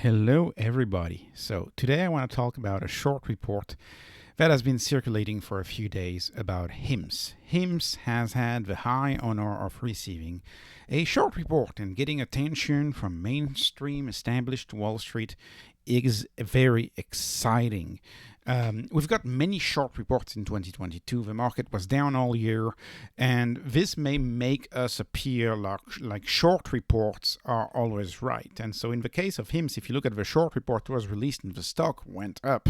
Hello, everybody. So today I want to talk about a short report that has been circulating for a few days about Hims. Hims has had the high honor of receiving a short report, and getting attention from mainstream established Wall Street is very exciting. We've got many short reports in 2022. The market was down all year, and this may make us appear like short reports are always right. And so in the case of Hims, if you look at the short report was released and the stock went up,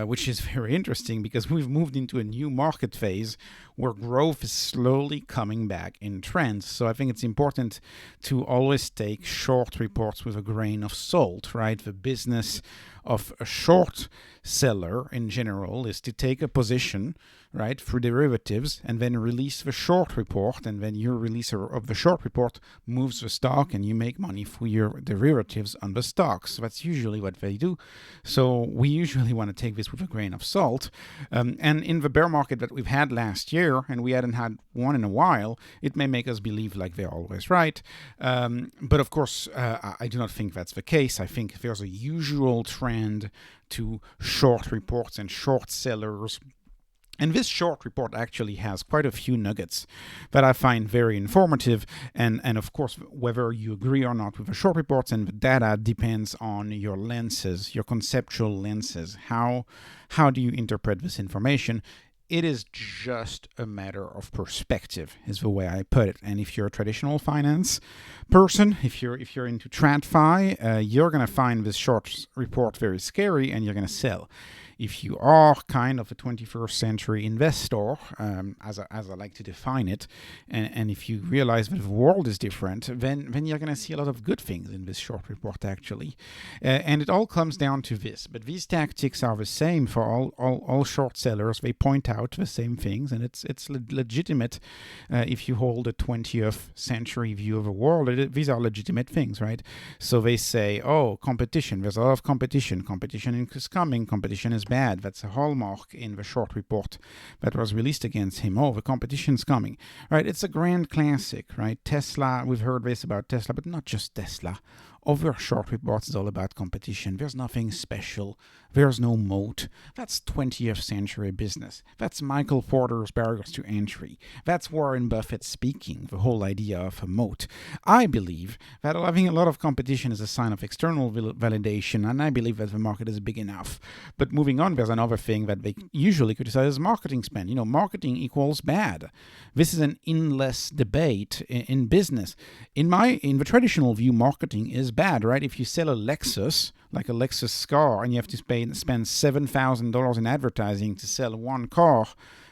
which is very interesting because we've moved into a new market phase where growth is slowly coming back in trends. So I think it's important to always take short reports with a grain of salt, right? The business of a short seller in general is to take a position, right, through derivatives and then release the short report, and then your releaser of the short report moves the stock and you make money through your derivatives on the stock. So that's usually what they do. So we usually want to take this with a grain of salt. And in the bear market that we've had last year, and we hadn't had one in a while, it may make us believe like they're always right. But of course, I do not think that's the case. I think there's a usual trend to short reports and short sellers. And this short report actually has quite a few nuggets that I find very informative. And of course, whether you agree or not with the short reports and the data depends on your lenses, your conceptual lenses. How do you interpret this information? It is just a matter of perspective, is the way I put it. And if you're a traditional finance person, if you're into TradFi, you're going to find this short report very scary and you're going to sell. If you are kind of a 21st century investor, as I like to define it, and if you realize that the world is different, then you're going to see a lot of good things in this short report, actually. And it all comes down to this. But these tactics are the same for all short sellers. They point out the same things, and it's legitimate if you hold a 20th century view of the world. These are legitimate things, right? So they say, oh, competition. There's a lot of competition. Competition is coming. Competition is bad. That's a hallmark in the short report that was released against him. Oh, the competition's coming, right? It's a grand classic, right? Tesla, we've heard this about Tesla, but not just Tesla. Other short reports is all about competition. There's nothing special. There's no moat. That's 20th century business. That's Michael Porter's barriers to entry. That's Warren Buffett speaking, the whole idea of a moat. I believe that having a lot of competition is a sign of external validation, and I believe that the market is big enough. But moving on, there's another thing that they usually criticize: marketing spend. Marketing equals bad. This is an endless debate in business. In the traditional view, marketing is bad, right? If you sell a Lexus, like a Lexus car, and you have to spend $7,000 in advertising to sell one car,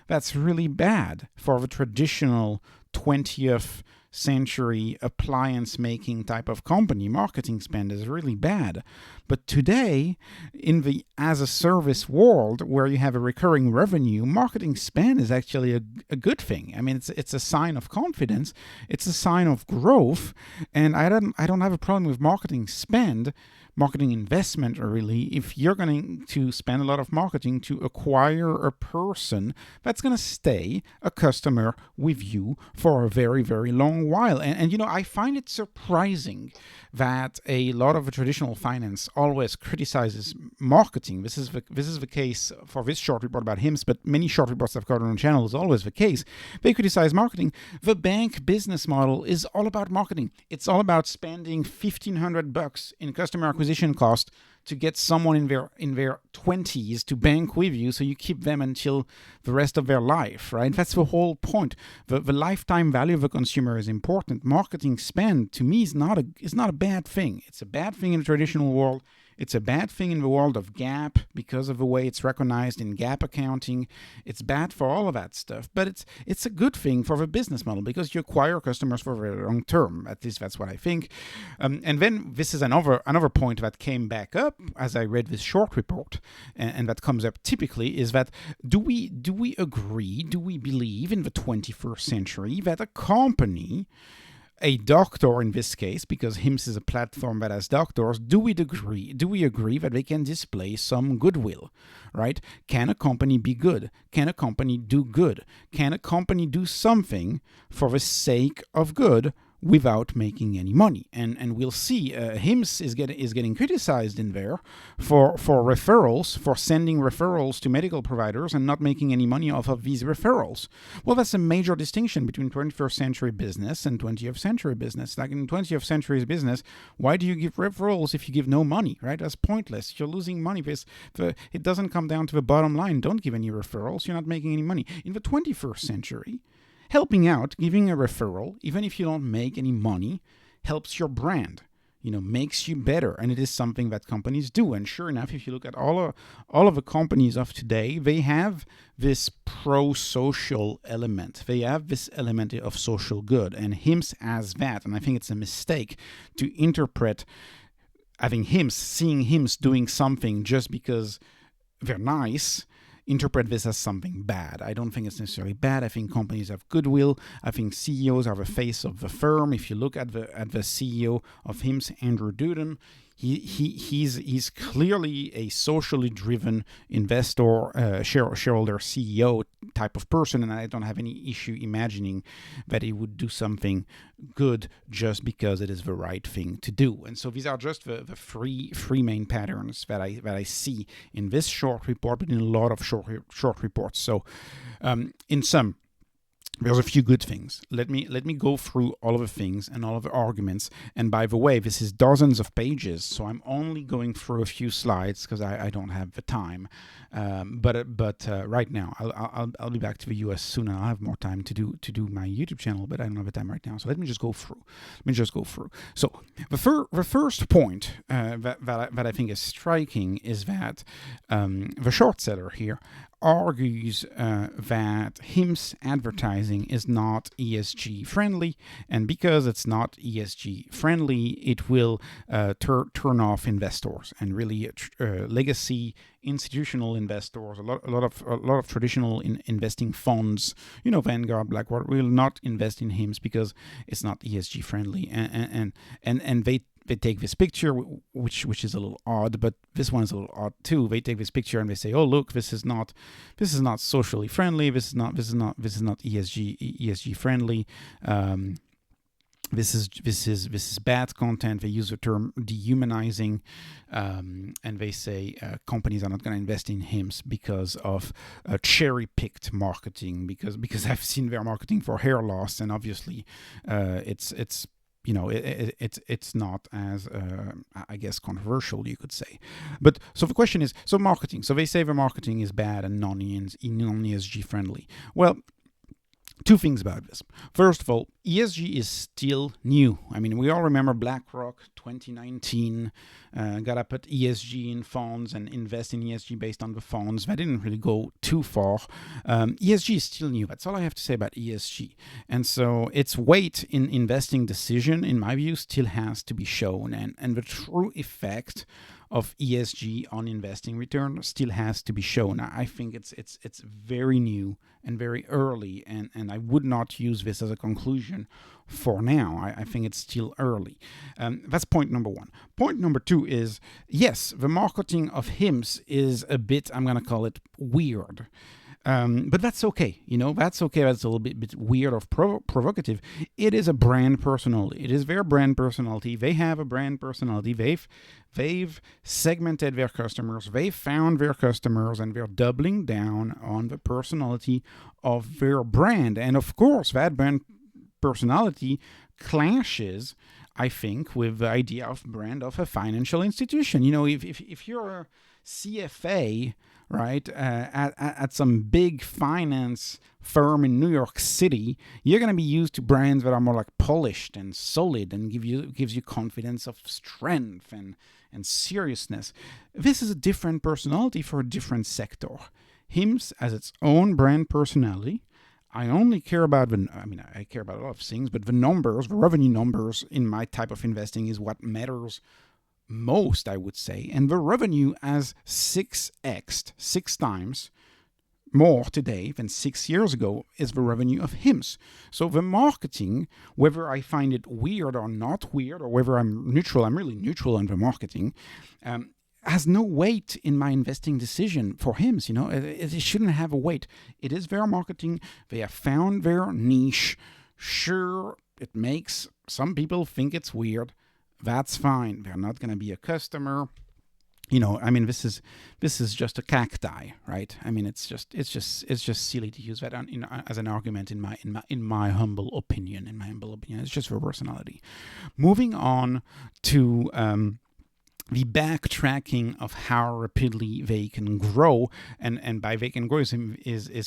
that's really bad for the traditional 20th century appliance making type of company. Marketing spend is really bad. But today, in the as a service world where you have a recurring revenue, marketing spend is actually a good thing. I mean, it's a sign of confidence. It's a sign of growth. And I don't have a problem with marketing spend, marketing investment, really, if you're going to spend a lot of marketing to acquire a person that's going to stay a customer with you for a very, very long while. And I find it surprising that a lot of the traditional finance always criticizes marketing. This is the case for this short report about Hims, but many short reports I've covered on the channel is always the case. They criticize marketing. The bank business model is all about marketing. It's all about spending $1,500 in customer acquisition cost to get someone in their 20s to bank with you, so you keep them until the rest of their life, right? That's the whole point. The lifetime value of a consumer is important. Marketing spend, to me, is not a bad thing. It's a bad thing in the traditional world. It's a bad thing in the world of GAAP because of the way it's recognized in GAAP accounting. It's bad for all of that stuff, but it's a good thing for the business model because you acquire customers for a very long term. At least that's what I think. And then this is another point that came back up as I read this short report, and that comes up typically, is that do we agree, do we believe in the 21st century that a company, a doctor in this case, because Hims is a platform that has doctors, do we agree that they can display some goodwill, right? Can a company be good? Can a company do good? Can a company do something for the sake of good without making any money. And we'll see Hims is getting criticized in there for referrals, for sending referrals to medical providers and not making any money off of these referrals. Well, that's a major distinction between 21st century business and 20th century business. Like in 20th century business, why do you give referrals if you give no money, right? That's pointless. You're losing money. It doesn't come down to the bottom line. Don't give any referrals. You're not making any money. In the 21st century, helping out, giving a referral, even if you don't make any money, helps your brand, makes you better. And it is something that companies do. And sure enough, if you look at all of the companies of today, they have this pro-social element. They have this element of social good. And Hims has that. And I think it's a mistake to interpret seeing Hims doing something just because they're nice, interpret this as something bad. I don't think it's necessarily bad. I think companies have goodwill. I think CEOs are the face of the firm. If you look at the CEO of Hims, Andrew Dudum, he's clearly a socially driven investor, shareholder, CEO type of person, and I don't have any issue imagining that he would do something good just because it is the right thing to do. And so these are just the three main patterns that I see in this short report, but in a lot of short reports. So in sum, there's a few good things. Let me go through all of the things and all of the arguments. And by the way, this is dozens of pages, so I'm only going through a few slides because I don't have the time. But right now, I'll be back to the US soon, and I'll have more time to do my YouTube channel. But I don't have the time right now, so let me just go through. So the first point that I think is striking is that the short seller here argues that Hims advertising is not ESG friendly, and because it's not ESG friendly, it will turn off investors and really legacy institutional investors, a lot of traditional investing funds, Vanguard, BlackRock, will not invest in Hims because it's not ESG friendly, and they take this picture, which is a little odd, but this one is a little odd too. They take this picture and they say, "Oh, look, this is not socially friendly. This is not ESG friendly. This is bad content." They use the term dehumanizing, and they say companies are not going to invest in Hims because of cherry-picked marketing. Because I've seen their marketing for hair loss, and obviously, it's not as, I guess, controversial, you could say. But so the question is, so marketing. So they say the marketing is bad and non-ESG friendly. Well, two things about this. First of all, ESG is still new. I mean, we all remember BlackRock 2019 got to put ESG in funds and invest in ESG based on the funds. That didn't really go too far. ESG is still new. That's all I have to say about ESG. And so its weight in investing decision, in my view, still has to be shown. And the true effect of ESG on investing return still has to be shown. I think it's very new and very early, and I would not use this as a conclusion for now. I think it's still early. That's point number one. Point number two is, yes, the marketing of Hims is a bit, I'm going to call it, weird. But that's okay. That's okay. That's a little bit weird or provocative. It is a brand personality. It is their brand personality. They have a brand personality. They've segmented their customers. They've found their customers, and they're doubling down on the personality of their brand. And of course, that brand personality clashes, I think, with the idea of brand of a financial institution. If you're a CFA, right, at some big finance firm in New York City, you're going to be used to brands that are more like polished and solid and gives you confidence of strength and seriousness. This is a different personality for a different sector. Hims has its own brand personality. I only care about I care about a lot of things, but the revenue numbers in my type of investing is what matters most, I would say. And the revenue has 6x, 6 times more today than 6 years ago is the revenue of Hims. So the marketing, whether I find it weird or not weird, or whether I'm neutral, I'm really neutral on the marketing, has no weight in my investing decision for Hims. It shouldn't have a weight. It is their marketing. They have found their niche. Sure, it makes Some people think it's weird. That's fine. They're not going to be a customer. This is just a cacti, right? I mean, it's just silly to use that as an argument in my humble opinion. It's just for personality. Moving on to the backtracking of how rapidly they can grow, and by they can grow is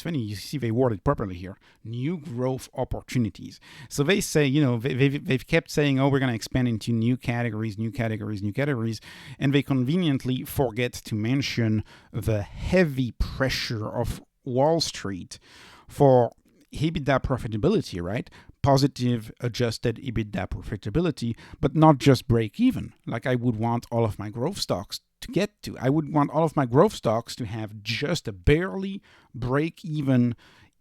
funny. You see, they word it properly here: new growth opportunities. So they say, they've kept saying, oh, we're going to expand into new categories, and they conveniently forget to mention the heavy pressure of Wall Street for EBITDA profitability, right? Positive adjusted EBITDA profitability, but not just break even, like I would want all of my growth stocks to get to. I would want all of my growth stocks to have just a barely break even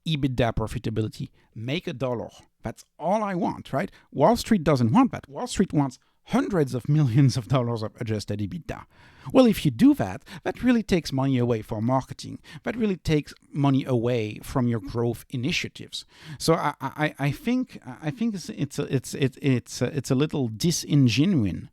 EBITDA profitability, make $1. That's all I want, right? Wall Street doesn't want that. Wall Street wants hundreds of millions of dollars of adjusted EBITDA. Well, if you do that, that really takes money away from marketing. That really takes money away from your growth initiatives. So I think it's a little disingenuous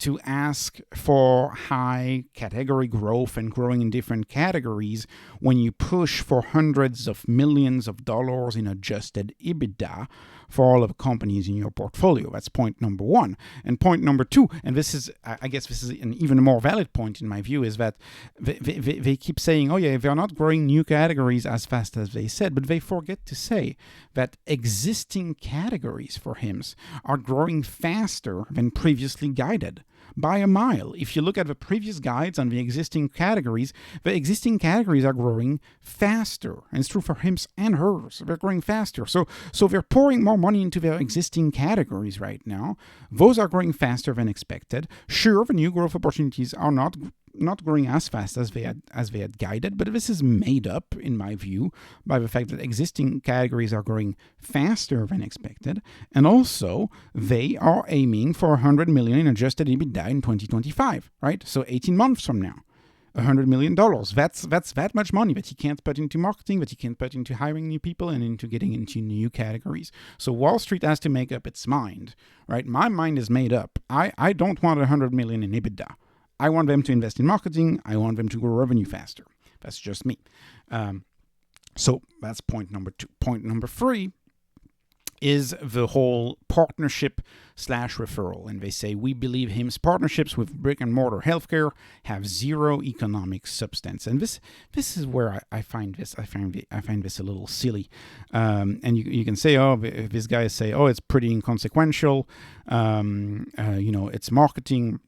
to ask for high category growth and growing in different categories when you push for hundreds of millions of dollars in adjusted EBITDA for all of the companies in your portfolio. That's point number one. And point number two, and I guess this is an even more valid point in my view, is that they keep saying, oh yeah, they're not growing new categories as fast as they said, but they forget to say that existing categories for Hims are growing faster than previously guided by a mile. If you look at the previous guides on the existing categories are growing faster. And it's true for Hims and hers. They're growing faster. So they're pouring more money into their existing categories right now. Those are growing faster than expected. Sure, the new growth opportunities are not growing as fast as they had guided, but this is made up, in my view, by the fact that existing categories are growing faster than expected, and also they are aiming for $100 million in adjusted EBITDA in 2025, right? So 18 months from now, $100 million. That's that much money that you can't put into marketing, that you can't put into hiring new people and into getting into new categories. So Wall Street has to make up its mind, right? My mind is made up. I don't want $100 million in EBITDA. I want them to invest in marketing. I want them to grow revenue faster. That's just me. So that's point number two. Point number three is the whole partnership / referral. And they say, we believe Hims partnerships with brick-and-mortar healthcare have zero economic substance. And this is where I find this a little silly. And you can say, oh, these guys say, oh, it's pretty inconsequential. It's marketing.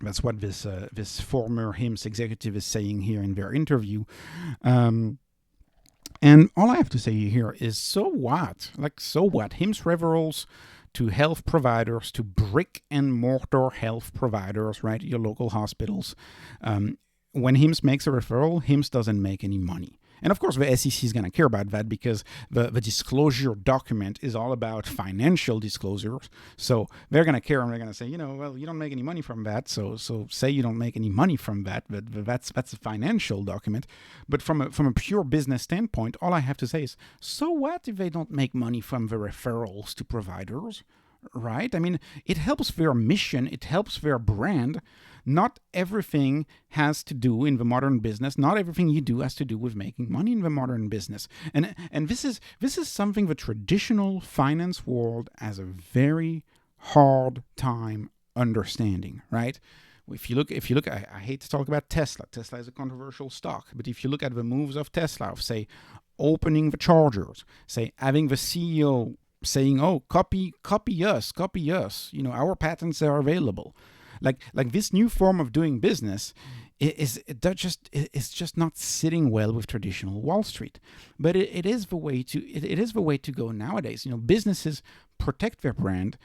That's what this former Hims executive is saying here in their interview. And all I have to say here is, so what? So what? Hims referrals to health providers, to brick-and-mortar health providers, right? Your local hospitals. When Hims makes a referral, Hims doesn't make any money. And of course, the SEC is going to care about that because the disclosure document is all about financial disclosures. So they're going to care, and they're going to say, well, you don't make any money from that. So say you don't make any money from that, but that's a financial document. But from a pure business standpoint, all I have to say is, so what if they don't make money from the referrals to providers? Right? I mean, it helps their mission. It helps their brand. Not everything has to do in the modern business. Not everything you do has to do with making money in the modern business. And this is something the traditional finance world has a very hard time understanding, right? If you look, I hate to talk about Tesla. Tesla is a controversial stock, but if you look at the moves of Tesla, of say opening the chargers, say having the CEO saying, "Oh, copy us. Our patents are available." Like this new form of doing business is just not sitting well with traditional Wall Street. But it is the way to go nowadays. Businesses protect their brand,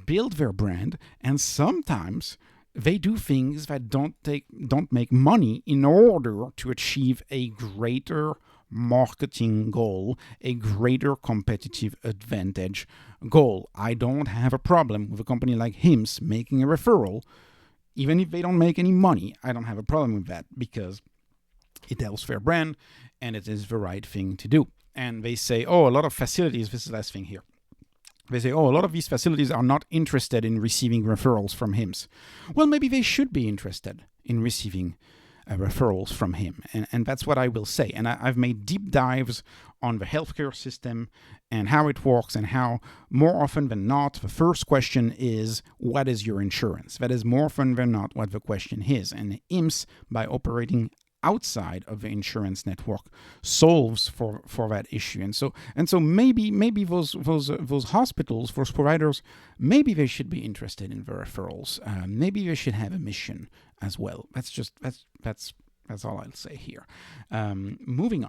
build their brand, and sometimes they do things that don't make money in order to achieve a greater marketing goal, a greater competitive advantage goal. I don't have a problem with a company like Hims making a referral, even if they don't make any money. I don't have a problem with that because it helps their brand and it is the right thing to do. And they say, oh, a lot of facilities, this is the last thing here. They say, oh, a lot of these facilities are not interested in receiving referrals from Hims. Well, maybe they should be interested in receiving referrals from him. And that's what I will say. And I've made deep dives on the healthcare system and how it works, and how more often than not, the first question is, what is your insurance? That is more often than not what the question is. And Hims, by operating outside of the insurance network, solves for that issue. And so maybe those hospitals, those providers, maybe they should be interested in the referrals. Maybe they should have a mission as well. That's all I'll say here. Moving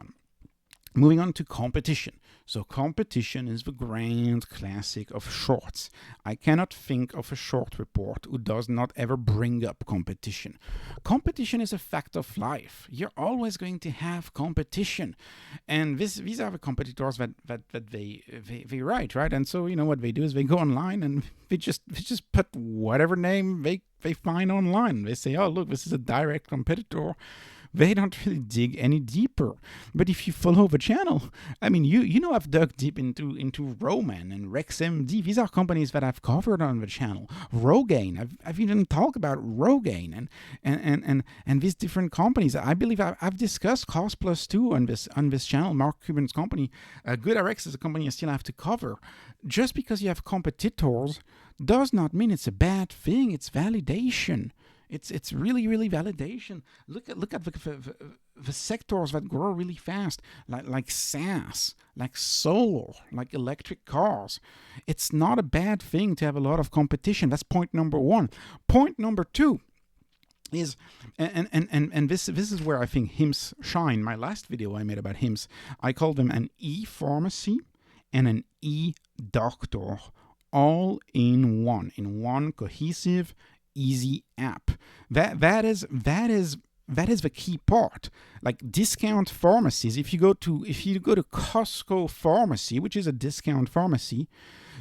on to competition. So competition is the grand classic of shorts. I cannot think of a short report who does not ever bring up competition. Competition is a fact of life. You're always going to have competition. And these are the competitors that they write, right? And so, what they do is they go online and they just put whatever name they find online. They say, oh, look, this is a direct competitor. They don't really dig any deeper. But if you follow the channel, I've dug deep into Roman and RexMD. These are companies that I've covered on the channel. Rogaine, I've even talked about Rogaine and these different companies. I believe I've discussed Cost Plus 2 on this channel. Mark Cuban's company. GoodRx is a company I still have to cover. Just because you have competitors does not mean it's a bad thing. It's validation. It's really, really validation. Look at the sectors that grow really fast, like SaaS, like solar, like electric cars. It's not a bad thing to have a lot of competition. That's point number one. Point number two is, and this is where I think Hims shine. My last video I made about Hims, I called them an e-pharmacy and an e-doctor, all in one cohesive, easy app. That is the key part. Like discount pharmacies, if you go to Costco pharmacy, which is a discount pharmacy,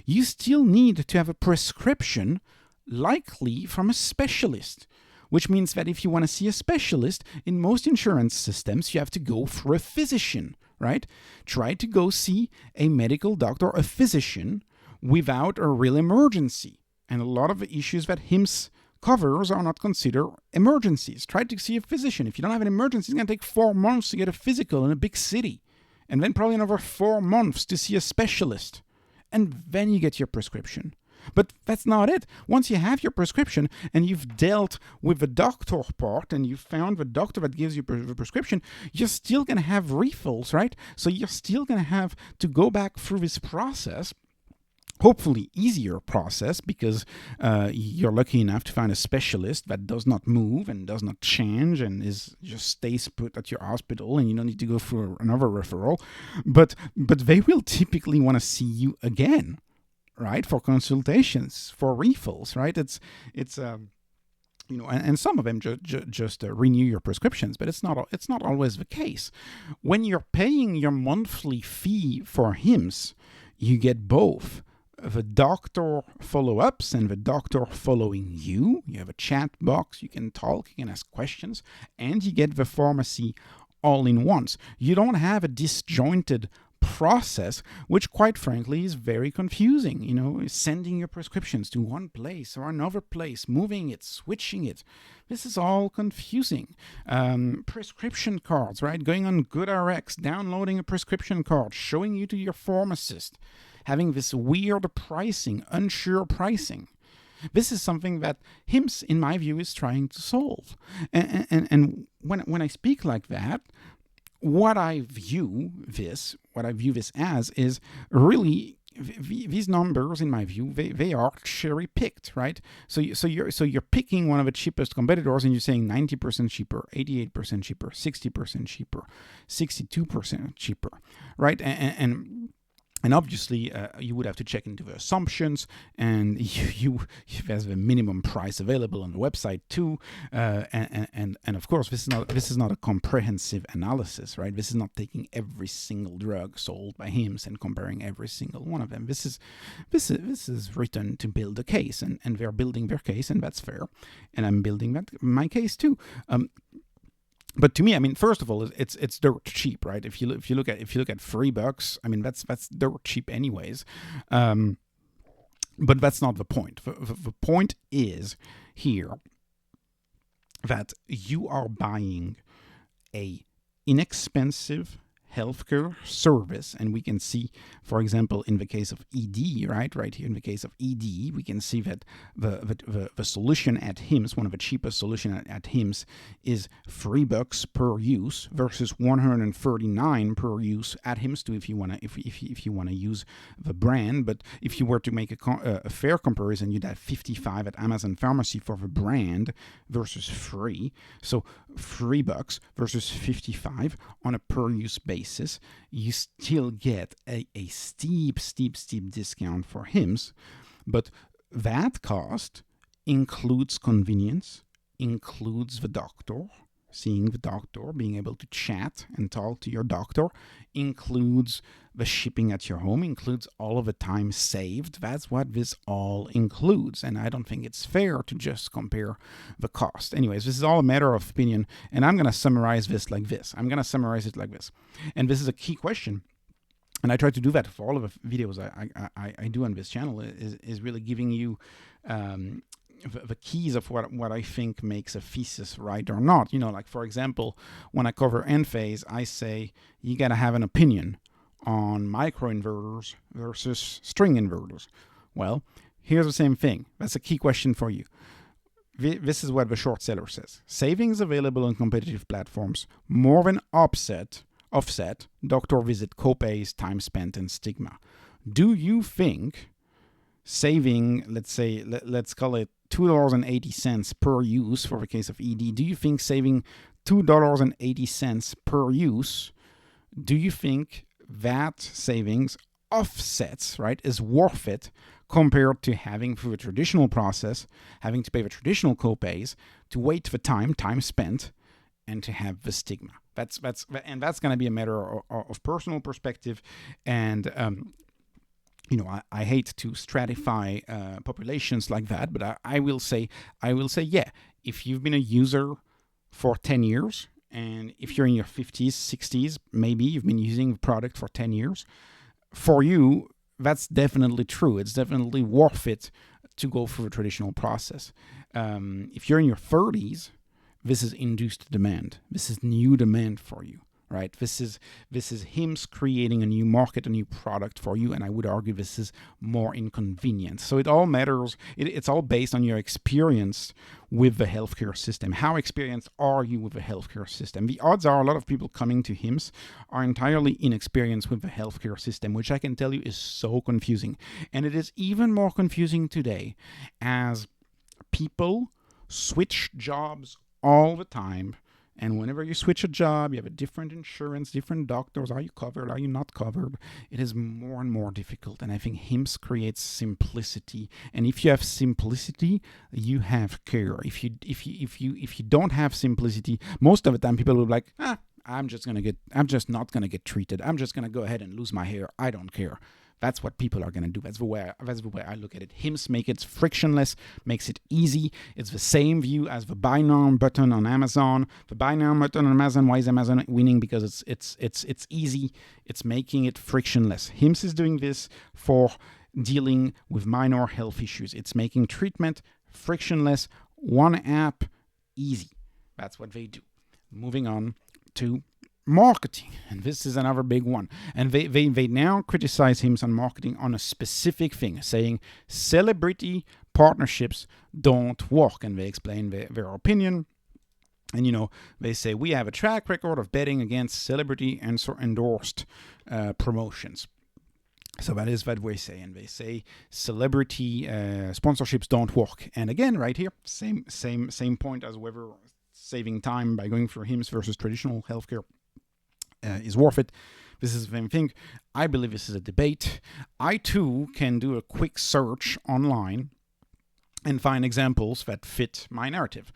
you still need to have a prescription, likely from a specialist. Which means that if you want to see a specialist, in most insurance systems, you have to go for a physician, right? Try to go see a medical doctor, a physician, without a real emergency. And a lot of the issues that Hims covers are not considered emergencies. Try to see a physician. If you don't have an emergency, it's going to take 4 months to get a physical in a big city. And then probably another 4 months to see a specialist. And then you get your prescription. But that's not it. Once you have your prescription and you've dealt with the doctor part and you found the doctor that gives you the prescription, you're still going to have refills, right? So you're still going to have to go back through this process. Hopefully easier process, because you're lucky enough to find a specialist that does not move and does not change and just stays put at your hospital, and you don't need to go for another referral. But they will typically want to see you again, right? For consultations, for refills, right? It's and some of them just renew your prescriptions, but it's not always the case. When you're paying your monthly fee for Hims, you get both the doctor follow-ups and the doctor following you. You have a chat box, you can talk, you can ask questions, and you get the pharmacy all in once. You don't have a disjointed process, which quite frankly is very confusing. Sending your prescriptions to one place or another place, moving it, switching it. This is all confusing. Prescription cards, right? Going on GoodRx, downloading a prescription card, showing you to your pharmacist, having this weird pricing, unsure pricing. This is something that Hims, in my view, is trying to solve. And when I speak like that, what I view this as is really these numbers, in my view, they are cherry picked, right? So you're picking one of the cheapest competitors and you're saying 90% cheaper, 88% cheaper, 60% cheaper, 62% cheaper, right? And obviously, you would have to check into the assumptions, and there's the minimum price available on the website too. And of course, this is not a comprehensive analysis, right? This is not taking every single drug sold by Hims and comparing every single one of them. This is written to build a case, and they're building their case, and that's fair. And I'm building my case too. But to me, first of all, it's dirt cheap, right? If you look at $3, that's dirt cheap anyways. But that's not the point. The point is here that you are buying a inexpensive healthcare service, and we can see, for example, in the case of ED, right here in the case of ED, we can see that the solution at Hims, one of the cheapest solution at Hims, is $3 per use versus $139 per use at Hims too, if you wanna use the brand. But if you were to make a fair comparison, you'd have $55 at Amazon Pharmacy for the brand versus free. So $3 versus $55 on a per use basis, you still get a steep discount for Hims, but that cost includes convenience, includes the doctor, seeing the doctor, being able to chat and talk to your doctor, includes the shipping at your home, includes all of the time saved. That's what this all includes. And I don't think it's fair to just compare the cost. Anyways, this is all a matter of opinion. And I'm going to summarize this like this. I'm going to summarize it like this. And this is a key question. And I try to do that for all of the videos I do on this channel, is really giving you the keys of what I think makes a thesis right or not. Like for example, when I cover Enphase, I say you got to have an opinion on microinverters versus string inverters. Well, here's the same thing. That's a key question for you. This is what the short seller says. Savings available on competitive platforms more than offset doctor visit copays, time spent, and stigma. Do you think saving, let's call it $2.80 per use for the case of ED, do you think saving $2.80 per use, do you think that savings offsets, right, is worth it compared to having, through a traditional process, having to pay the traditional copays, to wait for time spent, and to have the stigma? That's going to be a matter of personal perspective. And I hate to stratify populations like that, but I will say, yeah, if you've been a user for 10 years, and if you're in your 50s, 60s, maybe you've been using the product for 10 years, for you, that's definitely true. It's definitely worth it to go through a traditional process. If you're in your 30s, this is induced demand. This is new demand for you. Right, this is Hims creating a new market, a new product for you, and I would argue this is more inconvenient. So it all matters. It's all based on your experience with the healthcare system. How experienced are you with the healthcare system? The odds are a lot of people coming to Hims are entirely inexperienced with the healthcare system, which I can tell you is so confusing. And it is even more confusing today as people switch jobs all the time. And whenever you switch a job, you have a different insurance, different doctors. Are you covered? Are you not covered? It is more and more difficult. And I think Hims creates simplicity. And if you have simplicity, you have care. If you don't have simplicity, most of the time people will be like, I'm just not gonna get treated. I'm just gonna go ahead and lose my hair. I don't care. That's what people are going to do. That's the way I look at it. Hims make it frictionless, makes it easy. It's the same view as the buy now button on Amazon. The buy now button on Amazon, why is Amazon winning? Because it's easy. It's making it frictionless. Hims is doing this for dealing with minor health issues. It's making treatment frictionless, one app, easy. That's what they do. Moving on to marketing, and this is another big one. And they now criticize Hims on marketing on a specific thing, saying celebrity partnerships don't work, and they explain their opinion. And they say we have a track record of betting against celebrity and endorsed promotions. So that is what they say, and they say celebrity sponsorships don't work. And again, right here, same point as whether saving time by going for Hims versus traditional healthcare is worth it. This is the same thing. I believe this is a debate. I too can do a quick search online and find examples that fit my narrative.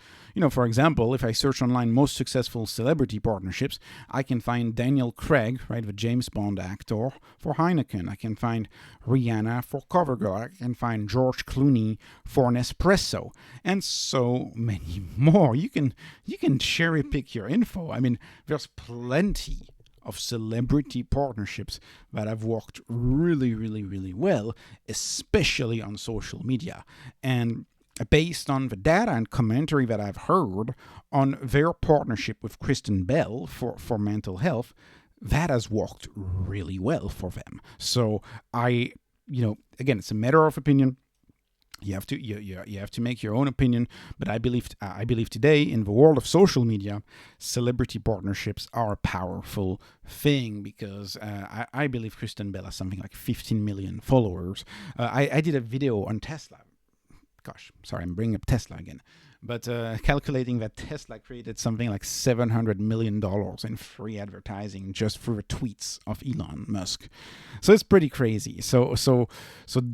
For example, if I search online most successful celebrity partnerships, I can find Daniel Craig, right, the James Bond actor, for Heineken. I can find Rihanna for CoverGirl. I can find George Clooney for Nespresso, and so many more. You can cherry pick your info. I mean, there's plenty of celebrity partnerships that have worked really, really, really well, especially on social media. And based on the data and commentary that I've heard on their partnership with Kristen Bell for mental health, that has worked really well for them. So again, it's a matter of opinion. You have to make your own opinion, but I believe today in the world of social media, celebrity partnerships are a powerful thing because I believe Kristen Bell has something like 15 million followers. I did a video on Tesla. Gosh, sorry, I'm bringing up Tesla again. But calculating that Tesla created something like $700 million in free advertising just through the tweets of Elon Musk. So it's pretty crazy. So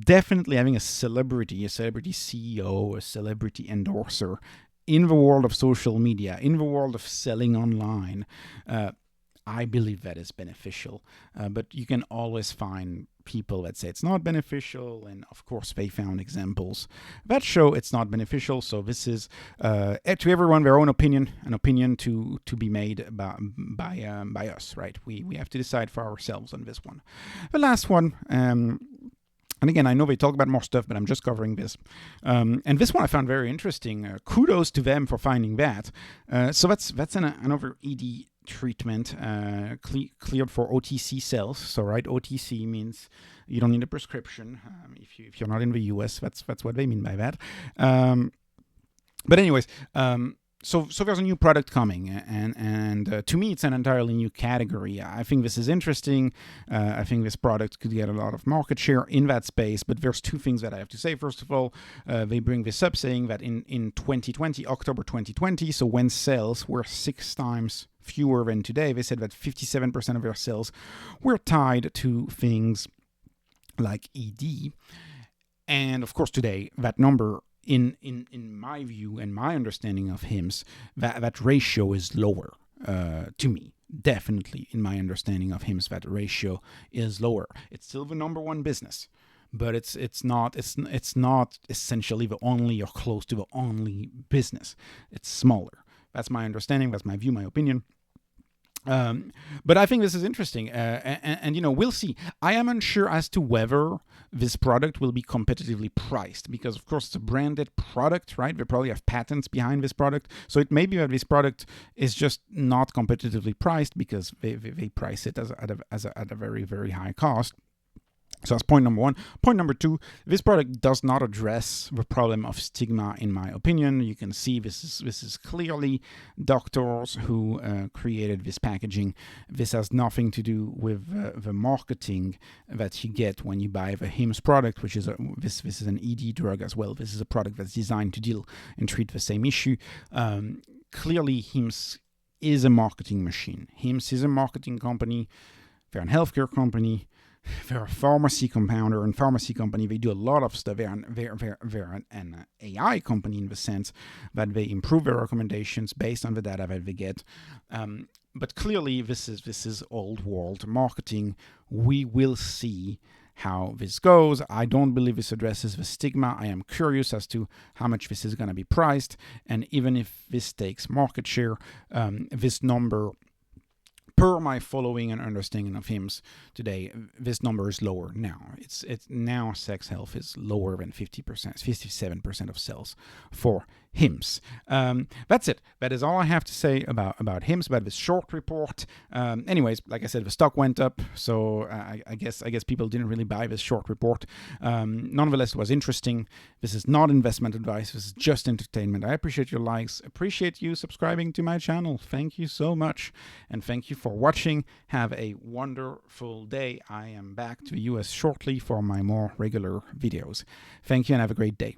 definitely having a celebrity CEO, a celebrity endorser in the world of social media, in the world of selling online, I believe that is beneficial. But you can always find people that say it's not beneficial, and of course they found examples that show it's not beneficial. So this is to everyone their own opinion, an opinion to be made by us, right? We have to decide for ourselves on this one. The last one, and again, I know they talk about more stuff, but I'm just covering this. And this one I found very interesting. Kudos to them for finding that. So that's another ED treatment cleared for OTC sales. So right, OTC means you don't need a prescription. If you're not in the US, that's what they mean by that. But anyways, so there's a new product coming, and to me it's an entirely new category. I think this is interesting. I think this product could get a lot of market share in that space, but there's two things that I have to say. First of all, they bring this up saying that in 2020, October 2020, so when sales were 6 times fewer than today, they said that 57% of their sales were tied to things like ED. And of course today that number, in my view and my understanding of Hims, that ratio is lower to me. Definitely in my understanding of Hims, that ratio is lower. It's still the number one business, but it's not essentially the only or close to the only business. It's smaller. That's my understanding. That's my view, my opinion. But I think this is interesting, and we'll see. I am unsure as to whether this product will be competitively priced, because of course it's a branded product, right? They probably have patents behind this product, so it may be that this product is just not competitively priced because they price it at a very, very high cost. So that's point number one. Point number two, this product does not address the problem of stigma, in my opinion. You can see this is clearly doctors who created this packaging. This has nothing to do with the marketing that you get when you buy the Hims product, which is this is an ED drug as well. This is a product that's designed to deal and treat the same issue. Clearly, Hims is a marketing machine. Hims is a marketing company. They're a healthcare company. They're a pharmacy compounder and pharmacy company. They do a lot of stuff. They're an AI company in the sense that they improve their recommendations based on the data that they get. But clearly, this is old world marketing. We will see how this goes. I don't believe this addresses the stigma. I am curious as to how much this is going to be priced. And even if this takes market share, this number, per my following and understanding of Hims today, this number is lower now. It's now sex health is lower than 50%, 57% of sales for Hims. That's it. That is all I have to say about Hims, about this short report. Anyways, like I said, the stock went up, so I guess people didn't really buy this short report. Nonetheless, it was interesting. This is not investment advice. This is just entertainment. I appreciate your likes. Appreciate you subscribing to my channel. Thank you so much, and thank you for watching. Have a wonderful day. I am back to the US shortly for my more regular videos. Thank you and have a great day.